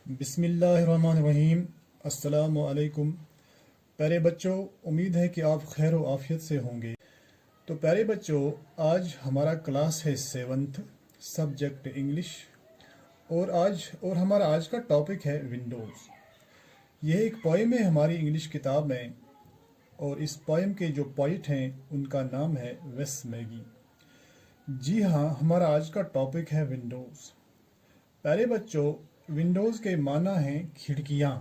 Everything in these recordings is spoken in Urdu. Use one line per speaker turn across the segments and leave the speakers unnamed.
بسم اللہ الرحمن الرحیم۔ السلام علیکم پیارے بچوں، امید ہے کہ آپ خیر و عافیت سے ہوں گے۔ تو پیارے بچوں، آج ہمارا کلاس ہے 7th سبجیکٹ انگلش، اور ہمارا آج کا ٹاپک ہے ونڈوز۔ یہ ایک پوئم ہے ہماری انگلش کتاب میں، اور اس پوئم کے جو پوئٹ ہیں ان کا نام ہے ویس میگی۔ جی ہاں، ہمارا آج کا ٹاپک ہے ونڈوز۔ پیارے بچوں، ونڈوز کے معنی ہیں کھڑکیاں،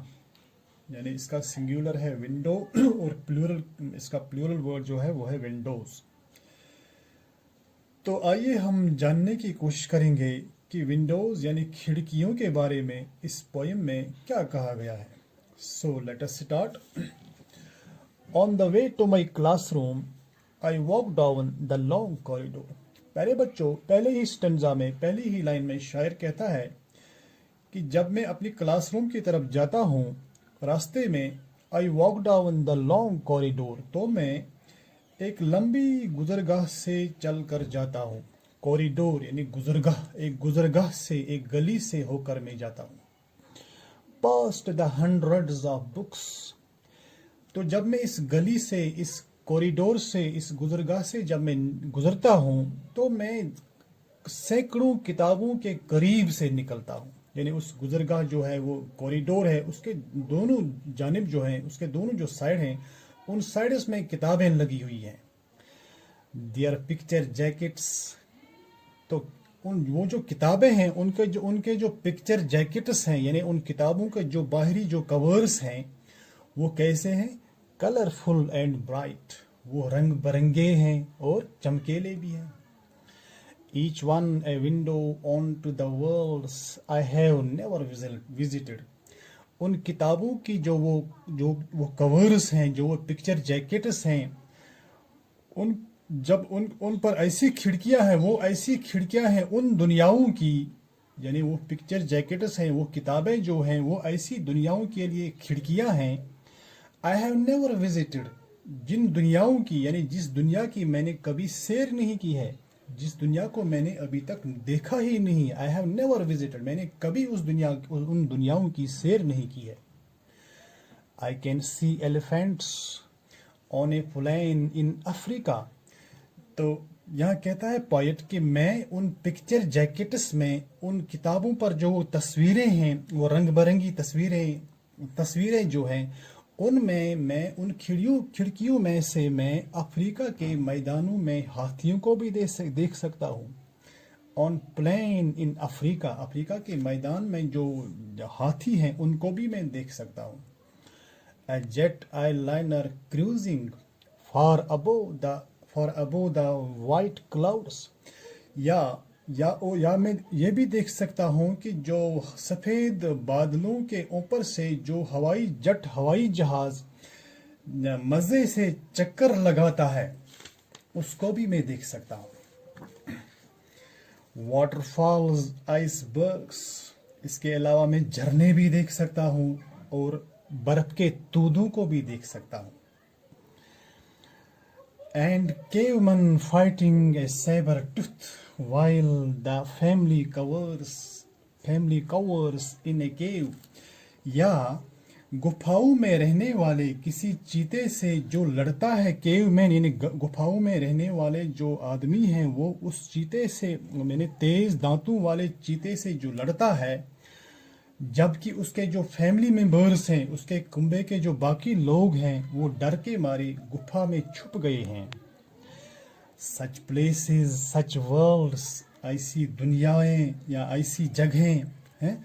یعنی اس کا سنگولر ہے ونڈو اور اس کا پلورل ورڈ جو ہے وہ ہے ونڈوز۔ تو آئیے ہم جاننے کی کوشش کریں گے کہ ونڈوز یعنی کھڑکیوں کے بارے میں اس پوئم میں کیا کہا گیا ہے۔ So let us start. On the way to my classroom I walk down the long corridor. پیارے بچوں، پہلے ہی اسٹنزا میں، پہلی ہی لائن میں شاعر کہتا ہے کہ جب میں اپنی کلاس روم کی طرف جاتا ہوں، راستے میں آئی walk down the long corridor, تو میں ایک لمبی گزرگاہ سے چل کر جاتا ہوں۔ کوریڈور یعنی گزرگاہ، ایک گزرگاہ سے، ایک گلی سے ہو کر میں جاتا ہوں۔ Past the hundreds of books, تو جب میں اس گلی سے، اس کوریڈور سے، اس گزرگاہ سے جب میں گزرتا ہوں تو میں سینکڑوں کتابوں کے قریب سے نکلتا ہوں۔ یعنی اس گزرگاہ جو ہے وہ کوریڈور ہے، اس کے دونوں جانب جو ہیں، اس کے دونوں جو سائڈ ہیں، ان سائڈز میں کتابیں لگی ہوئی ہیں۔ دیئر پکچر جیکٹس، تو وہ جو کتابیں ہیں ان کے جو پکچر جیکٹس ہیں، یعنی ان کتابوں کے جو باہری جو کورز ہیں وہ کیسے ہیں؟ کلرفل اینڈ برائٹ، وہ رنگ برنگے ہیں اور چمکیلے بھی ہیں۔ Each one a window onto the worlds I have never visited۔ ان کتابوں کی جو وہ کورز ہیں، جو وہ پکچر جیکٹس ہیں، ان پر ایسی کھڑکیاں ہیں، وہ ایسی کھڑکیاں ہیں ان دنیاؤں کی، یعنی وہ پکچر جیکٹس ہیں، وہ کتابیں جو ہیں وہ ایسی دنیاؤں کے لیے کھڑکیاں ہیں۔ I have never visited، جن دنیاؤں کی، یعنی جس دنیا کی میں نے کبھی سیر نہیں کی ہے، جس دنیا کو میں نے ابھی تک دیکھا ہی نہیں۔ I have never visited، میں نے کبھی ان دنیاؤں کی سیر نہیں کی ہے۔ I can see elephants on a plain in Africa، تو یہاں کہتا ہے پوئٹ کہ میں ان پکچر جیکٹس میں، ان کتابوں پر جو تصویریں ہیں، وہ رنگ برنگی تصویریں جو ہیں، ان میں ان کھڑکیوں میں سے میں افریقہ کے میدانوں میں ہاتھیوں کو بھی دیکھ سکتا ہوں۔ آن پلین ان افریقہ، افریقہ کے میدان میں جو ہاتھی ہیں ان کو بھی میں دیکھ سکتا ہوں۔ A jet airliner cruising far above the white clouds, یا میں یہ بھی دیکھ سکتا ہوں کہ جو سفید بادلوں کے اوپر سے جو ہوائی جہاز مزے سے چکر لگاتا ہے، اس کو بھی میں دیکھ سکتا ہوں۔ واٹر فالز، آئس برگس، اس کے علاوہ میں جھرنے بھی دیکھ سکتا ہوں اور برف کے تودوں کو بھی دیکھ سکتا ہوں۔ And caveman fighting a sabre tooth while the family cowers in a cave، یا گپھاؤں میں رہنے والے کسی چیتے سے جو لڑتا ہے، کیو مین یعنی گپھاؤں میں رہنے والے جو آدمی ہیں وہ اس چیتے سے، یعنی تیز دانتوں والے چیتے سے جو لڑتا ہے، جبکہ اس کے جو فیملی ممبرز ہیں، اس کے کنبے کے جو باقی لوگ ہیں، وہ ڈر کے مارے گپھا میں چھپ گئے ہیں۔ سچ پلیسز، سچ ورلڈس، ایسی دنیایں یا ایسی جگہیں ہیں۔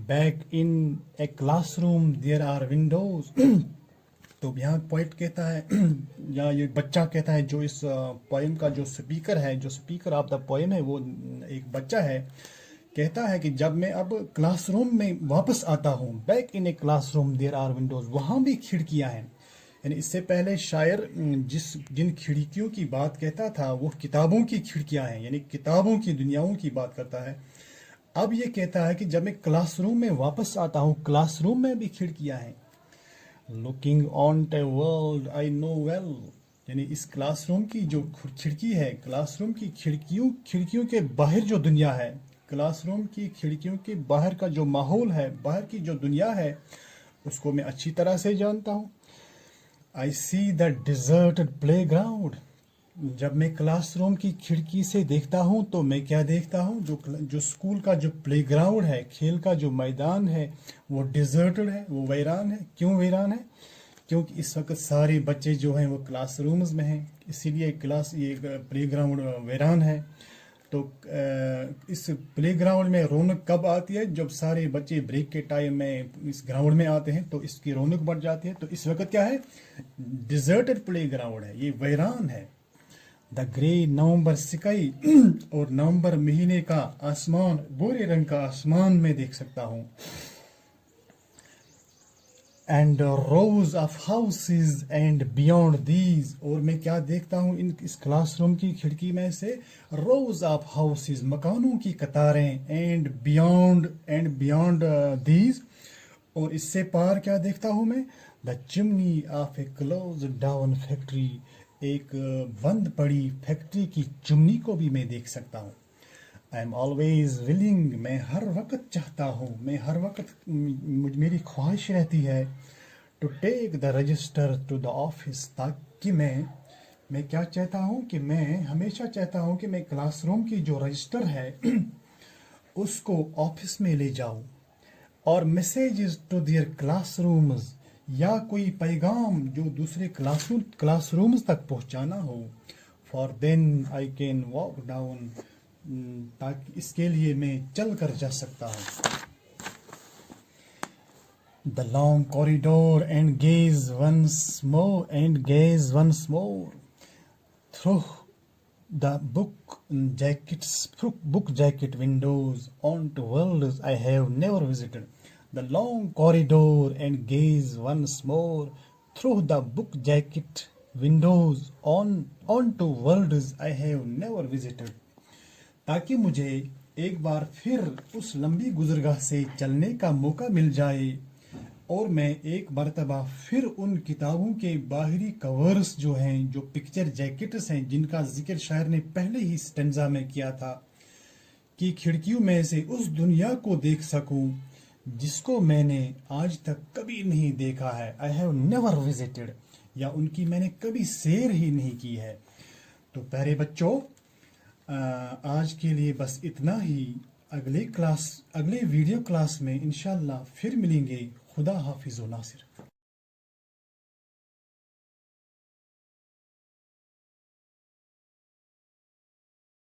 Back in a classroom there are windows, تو یہاں پوئٹ کہتا ہے یا یہ بچہ کہتا ہے، جو اس پوئم کا جو سپیکر ہے، جو سپیکر آف دا پوئم ہے، وہ ایک بچہ ہے، کہتا ہے کہ جب میں اب کلاس روم میں واپس آتا ہوں، back in a classroom there are windows, وہاں بھی کھڑکیاں ہیں۔ یعنی اس سے پہلے شاعر جن کھڑکیوں کی بات کہتا تھا وہ کتابوں کی کھڑکیاں ہیں، یعنی کتابوں کی دنیاؤں کی بات کرتا ہے۔ اب یہ کہتا ہے کہ جب میں کلاس روم میں واپس آتا ہوں، کلاس روم میں بھی کھڑکیاں ہیں۔ Looking on to world I know well, یعنی اس کلاس روم کی جو کھڑکی ہے، کلاس روم کی کھڑکیوں کے باہر جو دنیا ہے، کلاس روم کی کھڑکیوں کے باہر کا جو ماحول ہے، باہر کی جو دنیا ہے، اس کو میں اچھی طرح سے جانتا ہوں. I see the deserted playground. جب میں کلاس روم کی کھڑکی سے دیکھتا ہوں تو میں کیا دیکھتا ہوں؟ جو اسکول کا جو پلے گراؤنڈ ہے، کھیل کا جو میدان ہے، وہ ڈیزرٹڈ ہے، وہ ویران ہے. کیوں ویران ہے؟ کیونکہ اس وقت سارے بچے جو ہیں وہ کلاس رومز میں ہیں، اسی لیے یہ پلے گراؤنڈ ویران ہے. تو اس پلے گراؤنڈ میں رونق کب آتی ہے؟ جب سارے بچے بریک کے ٹائم میں اس گراؤنڈ میں آتے ہیں تو اس کی رونق بڑھ جاتی ہے. تو اس وقت کیا ہے؟ ڈیزرٹڈ پلے گراؤنڈ ہے، یہ ویران ہے. دا گرے نومبر سکائی اور نومبر مہینے کا آسمان، بھورے رنگ کا آسمان میں دیکھ سکتا ہوں. And rows of houses and beyond these, اور میں کیا دیکھتا ہوں اس کلاس روم کی کھڑکی میں سے؟ روز آف ہاؤسز، مکانوں کی قطاریں. اینڈ بیونڈ دیز، اور اس سے پار کیا دیکھتا ہوں میں؟ The chimney of a closed down factory, ایک بند پڑی فیکٹری کی چمنی کو بھی میں دیکھ سکتا ہوں. آئی ایم آلویز ولنگ، میں ہر وقت چاہتا ہوں، میں ہر وقت میری خواہش رہتی ہے to take the register to the office, تاکہ میں کیا چاہتا ہوں کہ میں ہمیشہ چاہتا ہوں کہ میں کلاس روم کی جو رجسٹر ہے اس کو آفس میں لے جاؤں، اور messages to their classrooms, یا کوئی پیغام جو دوسرے کلاس رومز تک پہنچانا ہو. For then I can walk down, تاکہ اس کے لیے میں چل کر جا سکتا ہوں. The long corridor and gaze once more through the book jacket windows on to worlds I have never visited. The long corridor and gaze once more through the book jacket windows onto worlds I have never visited. تاکہ مجھے ایک بار پھر اس لمبی گزرگاہ سے چلنے کا موقع مل جائے، اور میں ایک مرتبہ پھر ان کتابوں کے باہری کورز جو ہیں، جو پکچر جیکٹس ہیں، جن کا ذکر شاعر نے پہلے ہی سٹنزا میں کیا تھا، کہ کھڑکیوں میں سے اس دنیا کو دیکھ سکوں جس کو میں نے آج تک کبھی نہیں دیکھا ہے. I have never visited، یا ان کی میں نے کبھی سیر ہی نہیں کی ہے. تو پیارے بچوں، آج کے لیے بس اتنا ہی. اگلے ویڈیو کلاس میں انشاءاللہ پھر ملیں گے. خدا حافظ و ناصر.